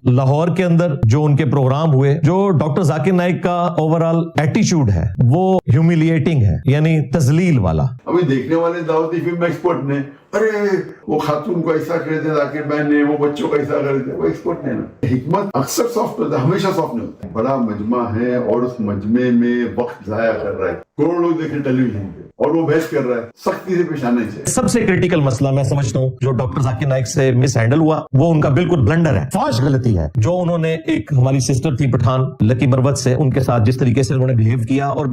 लाहौर के अंदर जो उनके प्रोग्राम हुए, जो डॉक्टर जाकिर नाइक का ओवरऑल एटीट्यूड है वो ह्यूमिलिएटिंग है, यानी तजलील वाला। अभी देखने वाले दावती फिल्म एक्सपर्ट ने, अरे वो खातून को ऐसा कर दिया जाकिर भाई ने, वो बच्चों को ऐसा कर दिया, वो एक्सपर्ट ने ना। हिकमत अक्सर सॉफ्ट होता है, हमेशा सॉफ्ट नहीं होता। बड़ा मजमा है और उस मजमे में वक्त जाया कर रहा है, करोड़ों लोग देखे टेलीविजन पे और वो बहस कर रहा है, सख्ती से पेश आना चाहिए। सबसे क्रिटिकल मसला मैं समझता हूँ जो डॉक्टर जाकिर नाइक से मिस हैंडल हुआ, वो उनका बिल्कुल ब्लंडर है, फाश गलती है। जो उन्होंने एक हमारी सिस्टर थी पठान लकी मरवत से, उनके साथ जिस तरीके से उन्होंने बिहेव किया और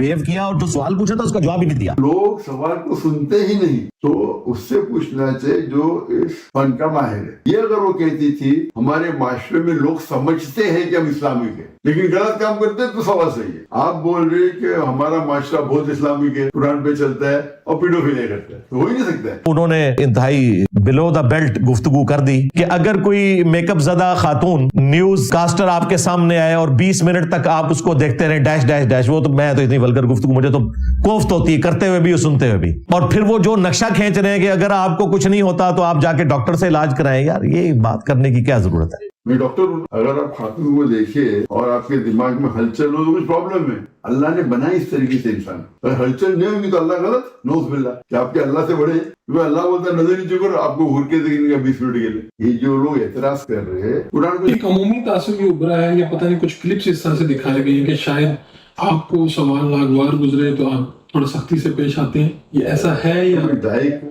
जो सवाल पूछा था उसका जवाब ही नहीं दिया। लोग सवाल को सुनते ही नहीं, तो उससे पूछना चाहिए जो इस फन का माहिर है। ये अगर वो कहती थी हमारे माशरे में लोग समझते हैं कि हम इस्लामिक है लेकिन गलत काम करते हैं, तो सवाल सही है। आप बोल रहे कि हमारा माशरा बहुत इस्लामिक है, कुरान पे चलता है और पीडोफिलिया करता है, तो हो ही नहीं सकता है। उन्होंने इंतहाई बिलो द बेल्ट गुफ्तगू कर दी कि अगर कोई मेकअप ज़दा खातून न्यूज कास्टर आपके सामने आए और 20 मिनट तक आप उसको देखते रहे डैश डैश डैश, वो तो मैं तो इतनी वल्गर गुफ्तगू मुझे तो कोफ्त होती है करते हुए भी और सुनते हुए भी। और फिर वो जो नक्शा खींच रहे हैं कि अगर आपको कुछ नहीं होता तो आप जाके डॉक्टर से इलाज कराएं, यार ये बात करने की क्या जरूरत है। मैं डॉक्टर हूँ, अगर आप खातून को देखे और आपके दिमाग में हलचल हो तो कुछ प्रॉब्लम है। अल्लाह ने बनाई इस तरीके से इंसान, अगर हलचल नहीं होगी तो अल्लाह गलत, नौज़ बिल्लाह, कि आपके अल्लाह से बड़े। क्योंकि अल्लाह बोलता है नजर नीचे करो, आपको घूर के देखेंगे 20 मिनट के लिए। ये जो लोग एतराज कर रहे हैं, कुरान को एक अमूमी तासुर भी उभरा है, या पता नहीं कुछ क्लिप्स इस तरह से दिखाई गई है कि शायद आपको सवाल नागवार गुजरे तो आप थोड़ा सख्ती से पेश आते हैं, ये ऐसा है या? दाई को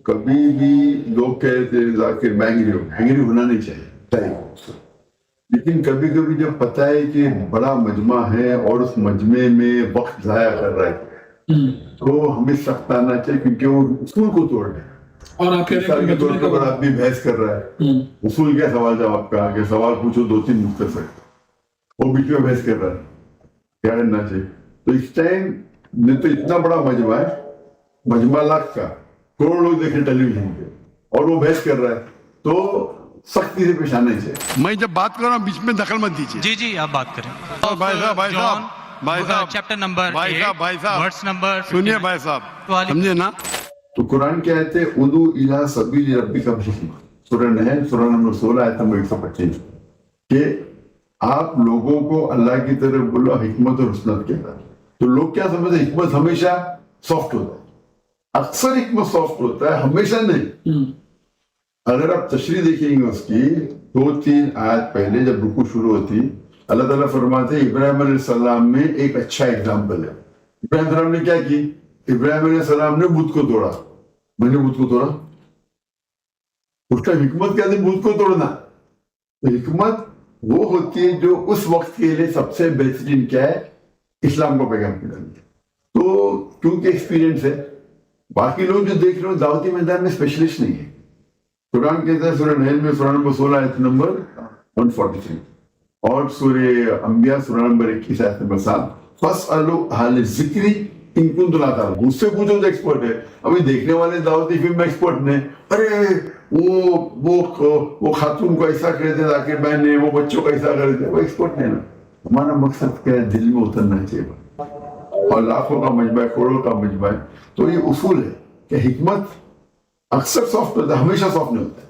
कभी भी लोग कहते हैं जाकिर हैंगरी होना नहीं चाहिए दाई को, लेकिन कभी कभी जब पता है कि बड़ा मजमा है और उस मजमे में वक्त जाया कर रहा है तो हमें सख्त आना चाहिए, क्योंकि वो उसूल को तोड़ रहे हैं। और आप कह रहे हैं कि तौर पर आदमी बहस कर रहा है, उसूल क्या सवाल जवाब का, कि सवाल पूछो 2-3 मुख्तसर, वो बीच में बहस कर रहा है, क्या करना चाहिए। तो इस टाइम ने तो इतना बड़ा मजमा है, मजमा लाख का, करोड़ लोग देखे टेलीविजन पे और वो बहस कर रहा है, तो सख्ती से पेश आना चाहिए। मैं जब बात कर रहा हूँ बीच में दखल मत दीजिए। जी जी आप बात करें। भाई साहब चैप्टर नंबर भाई साहब वर्ड्स नंबर सुनिए भाई साहब, समझे ना। तो कुरान क्या कहते हैं, उदू इला सबील रब्बिका बिहिकमा, सूरह नहल सूरह नंबर 16 आयत नंबर 125, कि आप लोगों को अल्लाह की तरफ बोलो हिकमत और हुस्नत के साथ। तो लोग क्या समझते हैं, हिकमत हमेशा सॉफ्ट होता है, अक्सर हिकमत सॉफ्ट होता है, हमेशा नहीं। अगर आप तशरीह देखेंगे उसकी 2-3 आयत पहले जब रुकू शुरू होती, अल्लाह ताला फरमाते इब्राहिम अलैहिस्सलाम में एक अच्छा एग्जाम्पल है। इब्राहिम अलैहिस्सलाम ने क्या की, इब्राहिम अलैहिस्सलाम ने बुत को तोड़ा। मैंने बुत को तोड़ा, उसका हिकमत क्या थी, बुत को तोड़ना। तो हिकमत वो होती है जो उस वक्त के लिए सबसे बेहतरीन क्या है, इस्लाम को पैगाम मिलानी। तो क्योंकि एक्सपीरियंस है, बाकी लोग जो देख रहे हो दावती मैदान में स्पेशलिस्ट नहीं है। कुरान कहता है सूरह नहल में सूरह नंबर 16 आयत नंबर 143 और सूरह अंबिया सूरह नंबर 21 आयत नंबर 7, फस्अलू अहल ज़िक्री इन कुंतुम ला ताअलमून, मुझसे पूछो जो एक्सपर्ट है। अभी देखने वाले दावती फिल्म एक्सपर्ट ने, अरे वो खातून को ऐसा कर दिया जाकिर भाई ने, वो बच्चों को ऐसा कर दिया, वो एक्सपर्ट ने ना। हमारा मकसद क्या है, दिल में उतरना चाहिए, और लाखों का मजमा है, करोड़ों का मजमा है। तो ये उसूल है कि हिकमत अक्सर सॉफ्ट होता है, हमेशा सॉफ्ट नहीं होता है।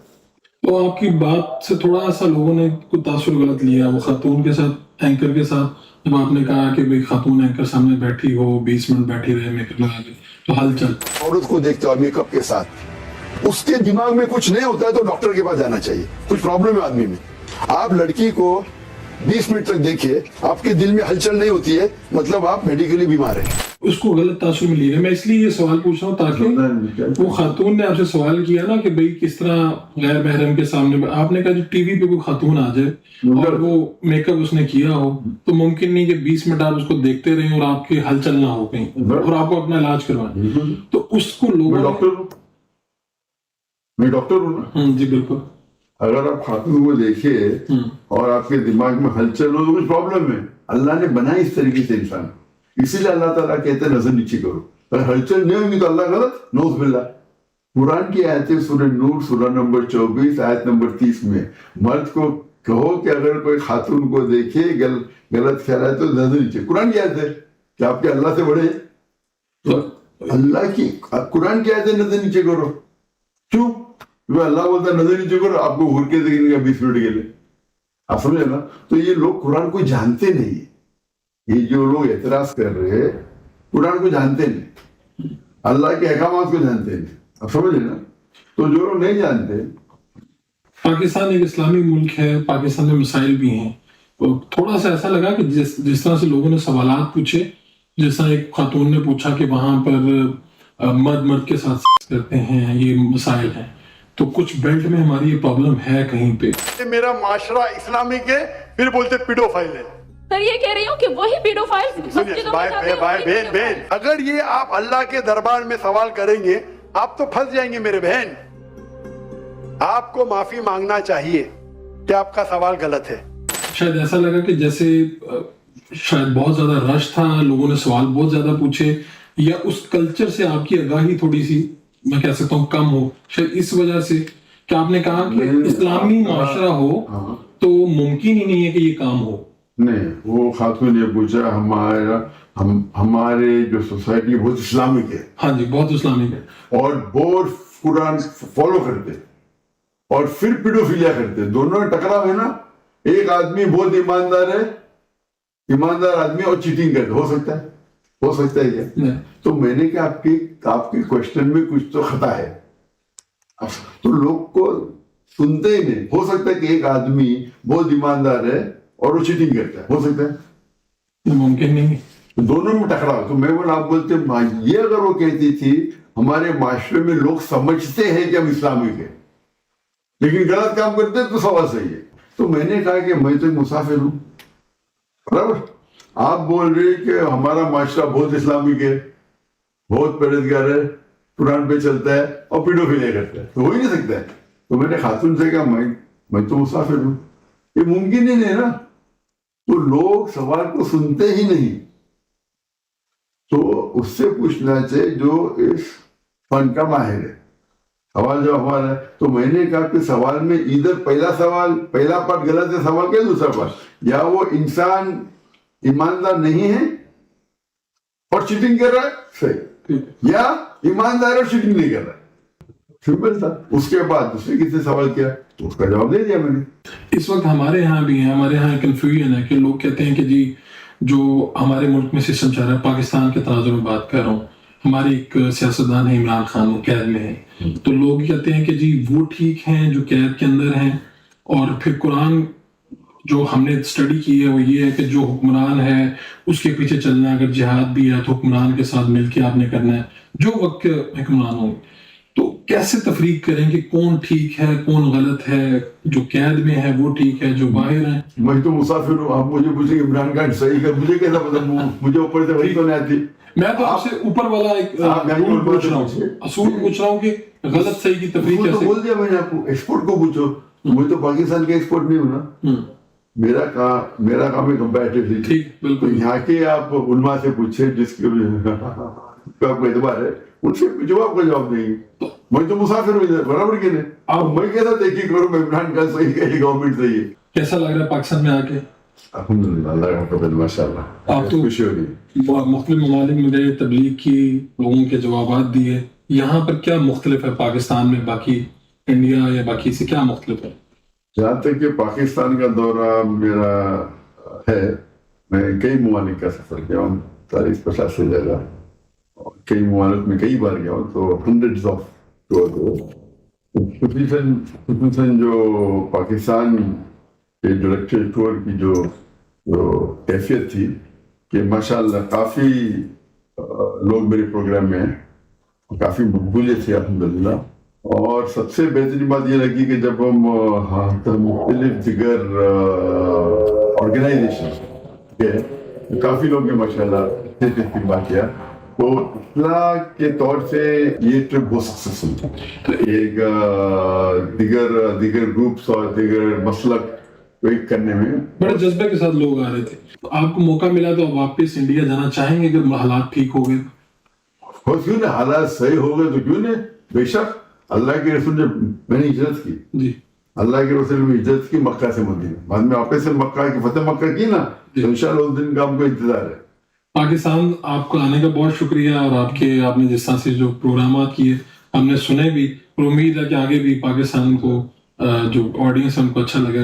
तो आपकी बात से थोड़ा सा लोगों ने कुछ तासुर गलत लिया, वो खातून के साथ, एंकर के साथ, जब आपने कहा कि भाई खातून एंकर सामने बैठी हो, 20 मिनट बैठी रहे मेकअप लगा के, तो हलचल। औरत को देखते हो मेकअप के साथ, उसके दिमाग में कुछ नहीं होता है तो डॉक्टर के पास जाना चाहिए, कुछ प्रॉब्लम है आदमी में। आप लड़की को 20 मिनट तक देखिए, आपके दिल में हलचल नहीं होती है, मतलब आप मेडिकली बीमार हैं। उसको गलत तासुर में लिया। मैं इसलिए ये सवाल पूछ रहा हूँ ताकि वो खातून ने आपसे सवाल किया ना कि भाई किस तरह गैर महरम के सामने, आपने कहा जो टीवी पे कोई खातून आ जाए और वो मेकअप उसने किया हो, तो मुमकिन नहीं कि 20 मिनट आप उसको देखते रहे और आपकी हलचल ना हो कहीं और आपको अपना इलाज करवाए। तो उसको लोग, मैं डॉक्टर हूँ ना। जी बिल्कुल। अगर आप खातून को देखिए और आपके दिमाग में हलचल हो तो कुछ प्रॉब्लम है। अल्लाह ने बनाई इस तरीके से इंसान, इसीलिए अल्लाह ताला कहते हैं नजर नीचे करो। अगर हलचल नहीं होगी तो अल्लाह गलत, नौज़ बिल्लाह। कुरान की आयतें सूरह नूर सूरह नंबर 24 आयत नंबर 30 में, मर्द को कहो कि अगर कोई खातून को देखे गलत ख्याल है तो नजर नीचे। कुरान की आयत है कि आपके अल्लाह से बड़े, तो अल्लाह की कुरान की आयतें नजर नीचे करो। क्यों? अल्लाह बोलता है नजर नीचे करो, आपको घूर के देखेंगे 20 मिनट के लिए। आप समझे ना। तो ये लोग कुरान को जानते नहीं है, ये जो लोग एतराज कर रहे हैं कुरान को जानते नहीं, अल्लाह के अहकामात को जानते नहीं, आप समझे ना। तो जो लोग नहीं जानते, पाकिस्तान एक इस्लामी मुल्क है, पाकिस्तान में मसाइल भी हैं, तो थोड़ा सा ऐसा लगा कि जिस तरह से लोगों ने सवालात पूछे, जिस तरह एक खातून ने पूछा कि वहां पर मर्द के साथ सेक्स करते हैं, ये मसाइल हैं, तो कुछ बेल्ट में हमारी ये प्रॉब्लम है कहीं पे। मेरा माशरा इस्लामिक है, फिर बोलते पीडोफाइल है। सर ये कह रही हूँ कि वही पीडोफाइल बहन, अगर ये आप अल्लाह के दरबार में सवाल करेंगे आप तो फंस जाएंगे मेरे बहन। आपको माफी मांगना चाहिए कि आपका सवाल गलत है। शायद ऐसा लगा कि जैसे शायद बहुत ज्यादा रश था, लोगों ने सवाल बहुत ज्यादा पूछे, या उस कल्चर से आपकी आगाही थोड़ी सी, मैं कह सकता हूँ, कम हो, शायद इस वजह से कि आपने कहा कि इस्लामी माशरा हो तो मुमकिन ही नहीं है कि ये काम हो। नहीं, वो खातून ने पूछा हमारे जो सोसाइटी बहुत इस्लामिक है, हाँ जी, बहुत इस्लामिक है, और बहुत कुरान फॉलो करते और फिर पीडोफिलिया करते, दोनों में टकराव है ना। एक आदमी बहुत ईमानदार है, ईमानदार आदमी, और चीटिंग करते, हो सकता है क्या? नहीं। तो मैंने कहा आपके क्वेश्चन में कुछ तो खता है, तो लोग को सुनते ही नहीं। हो सकता है कि एक आदमी बहुत ईमानदार है और वो चीटिंग करता है, हो सकता है, मुमकिन नहीं, दोनों में टकराव। तो मैं बोला, आप बोलते ये अगर वो कहती थी हमारे माशरे में लोग समझते हैं कि हम इस्लामिक है लेकिन गलत काम करते हैं, तो सवाल सही है। तो मैंने कहा कि मैं तो मुसाफिर हूं, बराबर। आप बोल रहे कि हमारा माशरा बहुत इस्लामिक है, बहुत परहेजगार है, कुरान पे चलता है और पीडोफिलिया करता है, तो हो ही नहीं सकता है। तो मैंने खातून से कहा मैं तो मुसाफिर हूं, ये मुमकिन ही नहीं ना। तो लोग सवाल को सुनते ही नहीं, तो उससे पूछना चाहिए जो इस फन का माहिर है। सवाल जो हमारा है, तो मैंने कहा कि सवाल में इधर पहला पार्ट गलत है सवाल का, दूसरा पार्ट, या वो इंसान ईमानदार नहीं है और चीटिंग कर रहा है, सही, या ईमानदार और चीटिंग नहीं कर रहा है, सिंपल था। उसके बाद दूसरे किसने सवाल किया तो उसका जवाब दे दिया मैंने। इस वक्त हमारे यहाँ भी है, हमारे यहाँ कंफ्यूजन है कि लोग कहते हैं कि जी जो हमारे मुल्क में सिस्टम चल रहा है, पाकिस्तान के तराजू में बात कर रहा हूँ, हमारे एक सियासतदान है इमरान खान, वो कैद में है, तो लोग कहते हैं कि जी वो ठीक हैं जो कैद के अंदर हैं, और फिर कुरान जो हमने स्टडी की है वो ये है कि जो हुक्मरान है उसके पीछे चलना, अगर जिहाद भी है तो हुक्मरान के साथ मिलके आपने करना है जो वक्त के हुक्मरान होंगे। तो कैसे तफरीक करें कि कौन ठीक है कौन गलत है, जो कैद में है वो ठीक है, जो बाहर है? मैं तो मुसाफिर हूँ, आप मुझे पूछेंगे इमरान खान सही कर, मुझे कैसा पता, मुझे ऊपर से वही तो नहीं आती। मैं तो आपसे ऊपर वाला एक रूल पूछ रहा हूँ, असूल पूछ रहा हूँ कि गलत सही की तफरीक कैसे? बोल दिया मैंने आपको, एक्सपोर्ट को पूछो, मैं तो पाकिस्तान के एक्सपोर्ट नहीं हूँ ना, मेरा काम है कंपैरेटिव। ठीक, बिल्कुल। यहाँ के आप उन्मा से पूछे जिसके आपको एतबार है, उनसे जो आपको जवाब देंगे। मैं तो मुसाफिर हूँ इधर, बराबर के नहीं। अब मैं कैसा तहकीक करूँ मैं इमरान खान सही है, गवर्नमेंट सही है? कैसा लग रहा है पाकिस्तान में आके? अल्हम्दुलिल्लाह, माशाअल्लाह, आप तो खुशी हो रही। मुख्तलिफ ममालिक में गए, तबलीग की, लोगों के जवाब दिए, यहाँ पर क्या मुख्तलिफ है पाकिस्तान में बाकी इंडिया या बाकी से क्या मुख्तलिफ है? जहाँ तक कि पाकिस्तान का दौरा मेरा है, मैं कई ममालिक का सफर किया हूँ, 40-50 से ज्यादा, और कई ममालिक में कई बार गया हूँ, तो हंड्रेड्स ऑफ टूर। जो पाकिस्तान के डायरेक्टर टूर की जो कैफियत थी कि माशाअल्लाह काफी लोग मेरे प्रोग्राम में हैं, काफी मकबूलियत थी अल्हम्दुलिल्लाह। और सबसे बेहतरीन बात ये लगी कि जब हम मुख्तलिफ दिगर ऑर्गेनाइजेशन के काफी लोग ने माशाल्लाह इस्तेमाल किया, तो इस्लाह के तौर से ये ट्रिप बहुत सक्सेसफुल था। तो एक दिगर ग्रुप्स और दिगर मसलक वेट करने में बड़े जज्बे के साथ लोग आ रहे थे। तो आपको मौका मिला तो वापस इंडिया जाना चाहेंगे अगर हालात ठीक हो गए? क्यों नहीं, हालात सही हो गए तो क्यों नहीं, बेशक। अल्लाह के रसूल ने मैंने हिजरत की जी, अल्लाह के रसूल ने हिजरत की मक्का से मदीना, बाद में वापस से मक्का की फतेह मक्का की ना, तो इंशाल्लाह उस दिन का हमको इंतजार है। पाकिस्तान आपको आने का बहुत शुक्रिया, और आपने जिस तरह से जो प्रोग्राम किए हमने सुने भी, और उम्मीद है कि आगे भी पाकिस्तान को जो ऑडियंस है उनको अच्छा लगे।